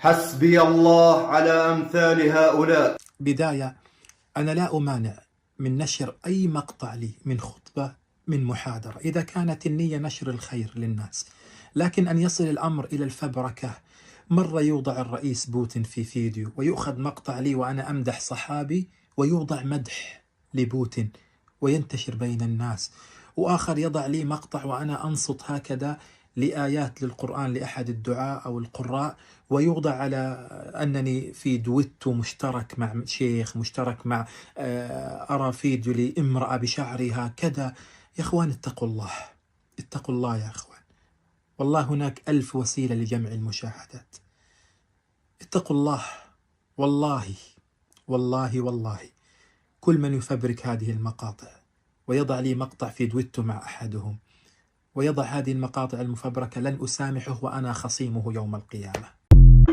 حسبي الله على أمثال هؤلاء. بداية، أنا لا أمانع من نشر أي مقطع لي من خطبة، من محاضرة، إذا كانت النية نشر الخير للناس. لكن أن يصل الأمر إلى الفبركة، مرة يوضع الرئيس بوتين في فيديو ويؤخذ مقطع لي وأنا أمدح صحابي ويوضع مدح لبوتين وينتشر بين الناس، وآخر يضع لي مقطع وأنا أنصت هكذا لآيات للقرآن لأحد الدعاء أو القراء، ويوضع على أنني في دويتو مشترك مع شيخ، مشترك مع أرى فيديو لامرأة بشعرها كذا. يا أخوان اتقوا الله، اتقوا الله يا أخوان، والله هناك 1000 وسيلة لجمع المشاهدات. اتقوا الله. والله والله والله كل من يفبرك هذه المقاطع ويضع لي مقطع في دويتو مع أحدهم ويضع هذه المقاطع المفبركة لن أسامحه وأنا خصيمه يوم القيامة.